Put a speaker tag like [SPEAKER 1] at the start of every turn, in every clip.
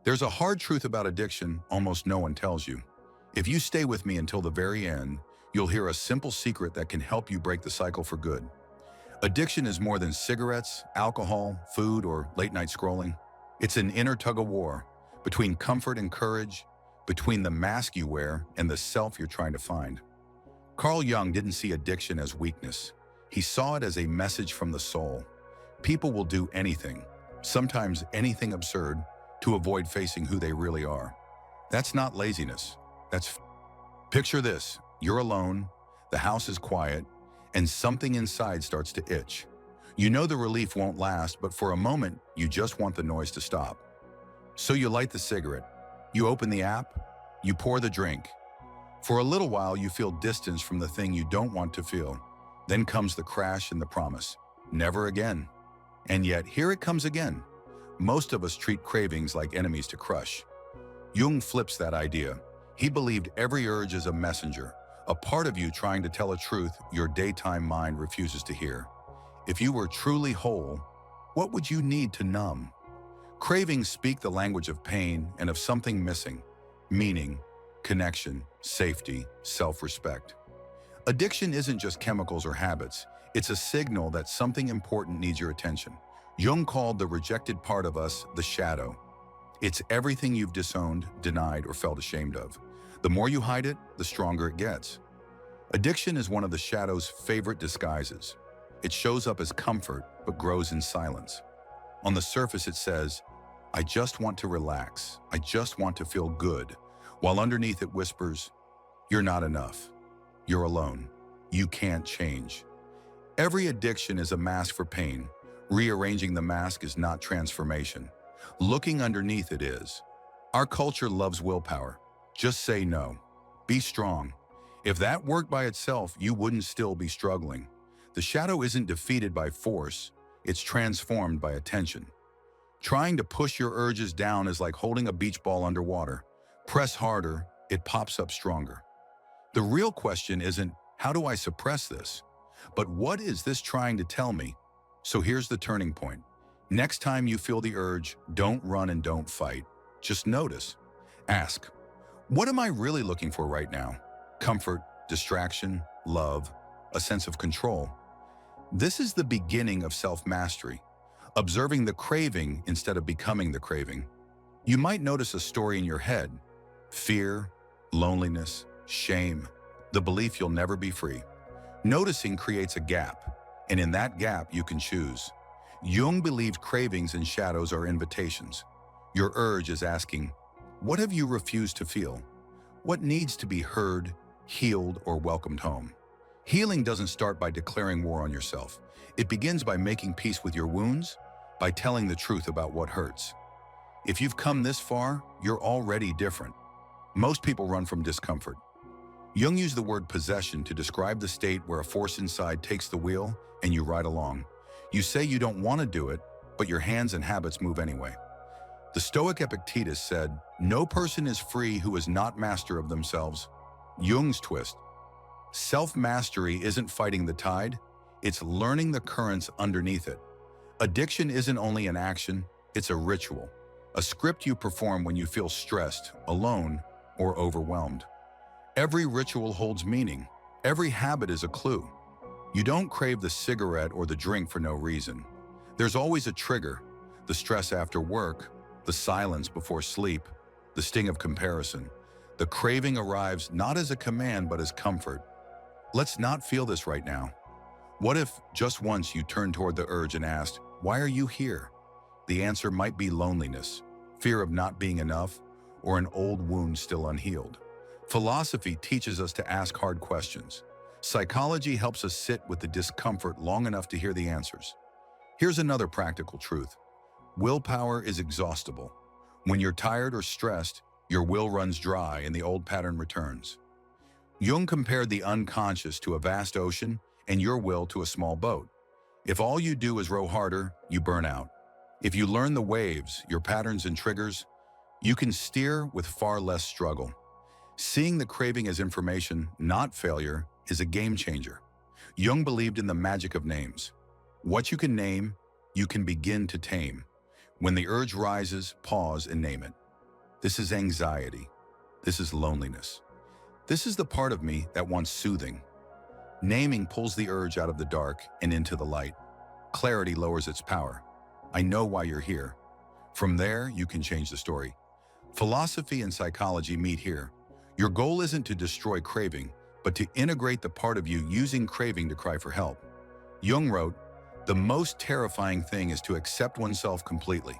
[SPEAKER 1] There's a hard truth about addiction almost no one tells you. If you stay with me until the very end, you'll hear a simple secret that can help you break the cycle for good. Addiction is more than cigarettes, alcohol, food, or late-night scrolling. It's an inner tug-of-war between comfort and courage, between the mask you wear and the self you're trying to find. Carl Jung didn't see addiction as weakness. He saw it as a message from the soul. People will do anything, sometimes anything absurd, to avoid facing who they really are. That's not laziness. Picture this. You're alone, the house is quiet, and something inside starts to itch. You know the relief won't last, but for a moment, you just want the noise to stop. So you light the cigarette, you open the app, you pour the drink. For a little while, you feel distance from the thing you don't want to feel. Then comes the crash and the promise, never again. And yet, here it comes again. Most of us treat cravings like enemies to crush. Jung flips that idea. He believed every urge is a messenger, a part of you trying to tell a truth your daytime mind refuses to hear. If you were truly whole, what would you need to numb? Cravings speak the language of pain and of something missing: meaning, connection, safety, self-respect. Addiction isn't just chemicals or habits. It's a signal that something important needs your attention. Jung called the rejected part of us the shadow. It's everything you've disowned, denied, or felt ashamed of. The more you hide it, the stronger it gets. Addiction is one of the shadow's favorite disguises. It shows up as comfort, but grows in silence. On the surface, it says, "I just want to relax. I just want to feel good," while underneath it whispers, "You're not enough. You're alone. You can't change." Every addiction is a mask for pain. Rearranging the mask is not transformation. Looking underneath it is. Our culture loves willpower. Just say no. Be strong. If that worked by itself, you wouldn't still be struggling. The shadow isn't defeated by force. It's transformed by attention. Trying to push your urges down is like holding a beach ball underwater. Press harder, it pops up stronger. The real question isn't, how do I suppress this? But what is this trying to tell me? So here's the turning point. Next time you feel the urge, don't run and don't fight. Just notice. Ask, what am I really looking for right now? Comfort, distraction, love, a sense of control. This is the beginning of self-mastery, observing the craving instead of becoming the craving. You might notice a story in your head: fear, loneliness, shame, the belief you'll never be free. Noticing creates a gap, and in that gap you can choose. Jung believed cravings and shadows are invitations. Your urge is asking, what have you refused to feel? What needs to be heard, healed, or welcomed home? Healing doesn't start by declaring war on yourself. It begins by making peace with your wounds, by telling the truth about what hurts. If you've come this far, you're already different. Most people run from discomfort. Jung used the word possession to describe the state where a force inside takes the wheel and you ride along. You say you don't want to do it, but your hands and habits move anyway. The Stoic Epictetus said, "No person is free who is not master of themselves." Jung's twist: self-mastery isn't fighting the tide, it's learning the currents underneath it. Addiction isn't only an action, it's a ritual, a script you perform when you feel stressed, alone, or overwhelmed. Every ritual holds meaning. Every habit is a clue. You don't crave the cigarette or the drink for no reason. There's always a trigger: the stress after work, the silence before sleep, the sting of comparison. The craving arrives not as a command but as comfort. Let's not feel this right now. What if, just once, you turned toward the urge and asked, "Why are you here?" The answer might be loneliness, fear of not being enough, or an old wound still unhealed. Philosophy teaches us to ask hard questions. Psychology helps us sit with the discomfort long enough to hear the answers. Here's another practical truth. Willpower is exhaustible. When you're tired or stressed, your will runs dry and the old pattern returns. Jung compared the unconscious to a vast ocean and your will to a small boat. If all you do is row harder, you burn out. If you learn the waves, your patterns and triggers, you can steer with far less struggle. Seeing the craving as information, not failure, is a game changer. Jung believed in the magic of names. What you can name, you can begin to tame. When the urge rises, pause and name it. This is anxiety. This is loneliness. This is the part of me that wants soothing. Naming pulls the urge out of the dark and into the light. Clarity lowers its power. I know why you're here. From there, you can change the story. Philosophy and psychology meet here. Your goal isn't to destroy craving, but to integrate the part of you using craving to cry for help. Jung wrote, "The most terrifying thing is to accept oneself completely."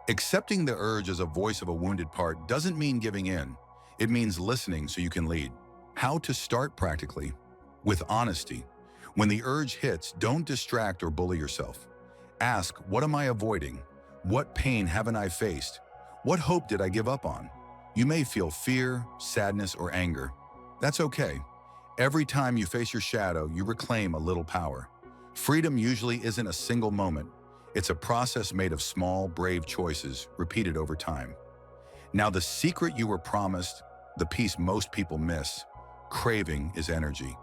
[SPEAKER 1] Accepting the urge as a voice of a wounded part doesn't mean giving in. It means listening so you can lead. How to start practically? With honesty. When the urge hits, don't distract or bully yourself. Ask, what am I avoiding? What pain haven't I faced? What hope did I give up on? You may feel fear, sadness, or anger. That's okay. Every time you face your shadow, you reclaim a little power. Freedom usually isn't a single moment. It's a process made of small, brave choices repeated over time. Now, the secret you were promised, the piece most people miss, craving is energy.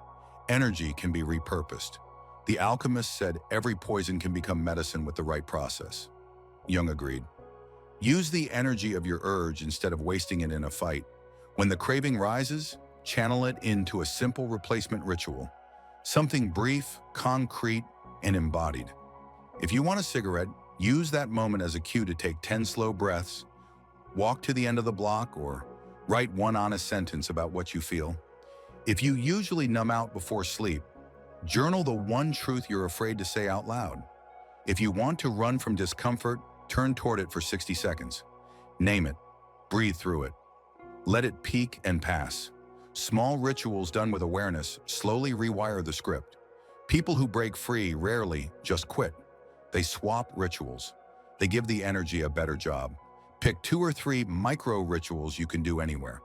[SPEAKER 1] Energy can be repurposed. The alchemist said every poison can become medicine with the right process. Jung agreed. Use the energy of your urge instead of wasting it in a fight. When the craving rises, channel it into a simple replacement ritual. Something brief, concrete, and embodied. If you want a cigarette, use that moment as a cue to take 10 slow breaths, walk to the end of the block, or write one honest sentence about what you feel. If you usually numb out before sleep, journal the one truth you're afraid to say out loud. If you want to run from discomfort, turn toward it for 60 seconds. Name it. Breathe through it. Let it peak and pass. Small rituals done with awareness slowly rewire the script. People who break free rarely just quit. They swap rituals. They give the energy a better job. Pick 2 or 3 micro rituals you can do anywhere.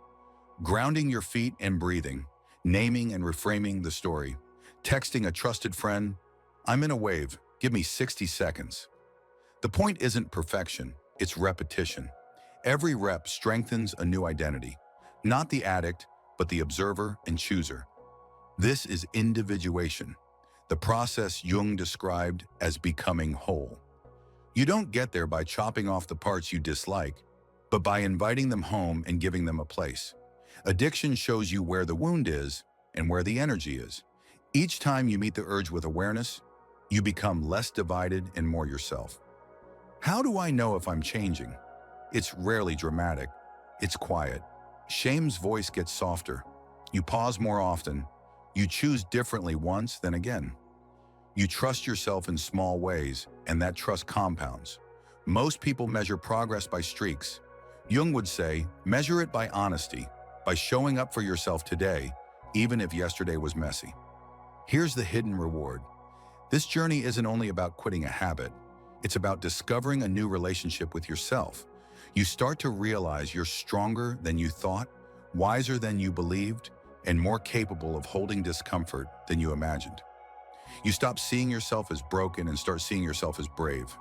[SPEAKER 1] Grounding your feet and breathing. Naming and reframing the story. Texting a trusted friend, "I'm in a wave, give me 60 seconds." The point isn't perfection, it's repetition. Every rep strengthens a new identity. Not the addict, but the observer and chooser. This is individuation, the process Jung described as becoming whole. You don't get there by chopping off the parts you dislike, but by inviting them home and giving them a place. Addiction shows you where the wound is and where the energy is. Each time you meet the urge with awareness, you become less divided and more yourself. How do I know if I'm changing? It's rarely dramatic. It's quiet. Shame's voice gets softer. You pause more often. You choose differently once, then again. You trust yourself in small ways, and that trust compounds. Most people measure progress by streaks. Jung would say, measure it by honesty, by showing up for yourself today, even if yesterday was messy. Here's the hidden reward. This journey isn't only about quitting a habit. It's about discovering a new relationship with yourself. You start to realize you're stronger than you thought, wiser than you believed, and more capable of holding discomfort than you imagined. You stop seeing yourself as broken and start seeing yourself as brave.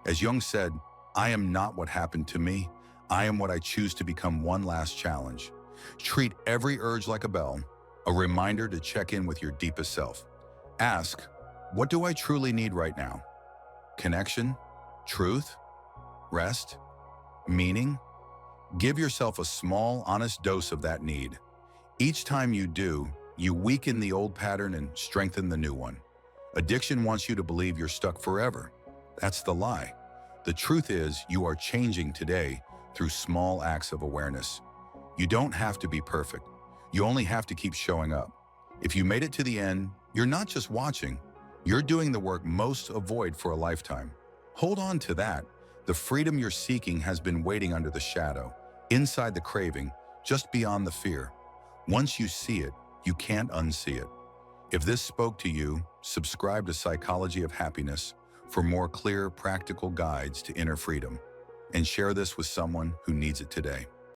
[SPEAKER 1] As Jung said, "I am not what happened to me. I am what I choose to become." One last challenge. Treat every urge like a bell, a reminder to check in with your deepest self. Ask, what do I truly need right now? Connection? Truth? Rest? Meaning? Give yourself a small, honest dose of that need. Each time you do, you weaken the old pattern and strengthen the new one. Addiction wants you to believe you're stuck forever. That's the lie. The truth is, you are changing today through small acts of awareness. You don't have to be perfect. You only have to keep showing up. If you made it to the end, you're not just watching. You're doing the work most avoid for a lifetime. Hold on to that. The freedom you're seeking has been waiting under the shadow, inside the craving, just beyond the fear. Once you see it, you can't unsee it. If this spoke to you, subscribe to Psychology of Happiness for more clear, practical guides to inner freedom, and share this with someone who needs it today.